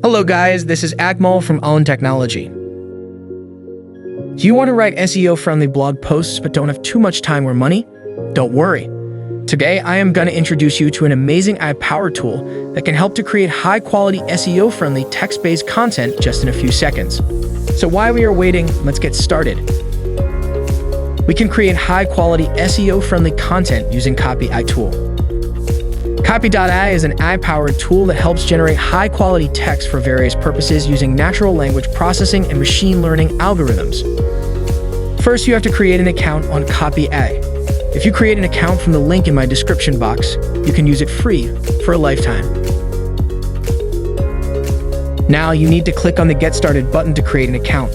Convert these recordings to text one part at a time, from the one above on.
Hello guys, this is Akmal from Aone Technology. Do you want to write SEO-friendly blog posts but don't have too much time or money? Don't worry. Today, I am going to introduce you to an amazing AI-powered tool that can help to create high-quality SEO-friendly text-based content just in a few seconds. So while we are waiting, let's get started. We can create high-quality SEO-friendly content using Copy.ai tool. Copy.ai is an AI-powered tool that helps generate high-quality text for various purposes using natural language processing and machine learning algorithms. First, you have to create an account on Copy.ai. If you create an account from the link in my description box, you can use it free for a lifetime. Now, you need to click on the Get Started button to create an account.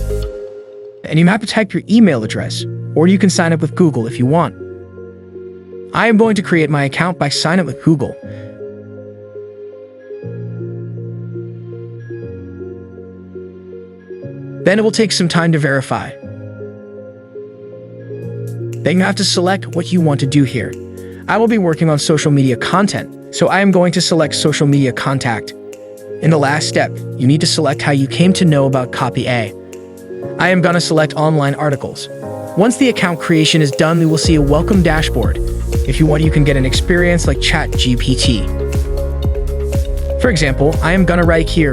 And you have to type your email address, or you can sign up with Google if you want. I am going to create my account by signing up with Google. Then it will take some time to verify. Then you have to select what you want to do here. I will be working on social media content, so I am going to select social media contact. In the last step, you need to select how you came to know about Copy.ai. I am going to select online articles. Once the account creation is done, you will see a welcome dashboard. If you want, you can get an experience like ChatGPT. For example, I am going to write here,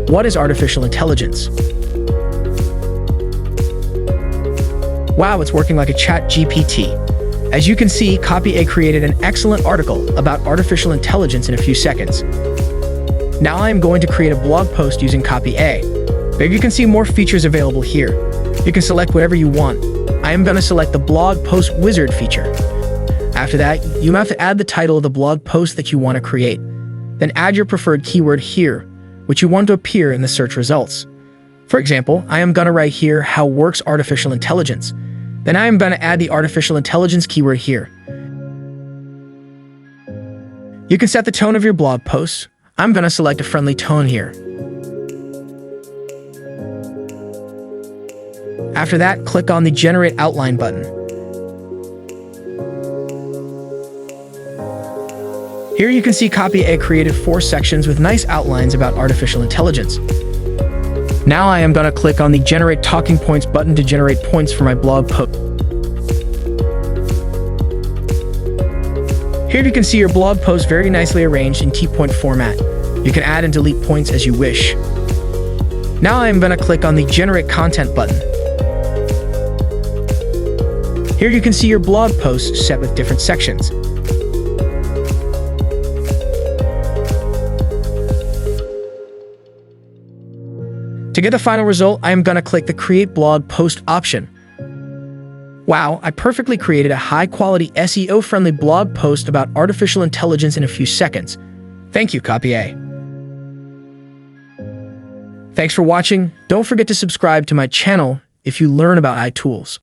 what is artificial intelligence? Wow, it's working like a ChatGPT. As you can see, Copy.ai created an excellent article about artificial intelligence in a few seconds. Now I am going to create a blog post using Copy.ai. There you can see more features available here. You can select whatever you want. I am going to select the blog post wizard feature. After that, you have to add the title of the blog post that you want to create. Then add your preferred keyword here, which you want to appear in the search results. For example, I am going to write here, how works artificial intelligence. Then I am going to add the artificial intelligence keyword here. You can set the tone of your blog post. I'm going to select a friendly tone here. After that, click on the Generate Outline button. Here you can see Copy.ai created 4 sections with nice outlines about artificial intelligence. Now I am going to click on the Generate Talking Points button to generate points for my blog post. Here you can see your blog post very nicely arranged in key point format. You can add and delete points as you wish. Now I am going to click on the Generate Content button. Here you can see your blog post set with different sections. To get the final result, I am going to click the Create Blog Post option. Wow, I perfectly created a high-quality SEO-friendly blog post about artificial intelligence in a few seconds. Thank you, Copy.ai. Thanks for watching. Don't forget to subscribe to my channel if you learn about AI tools.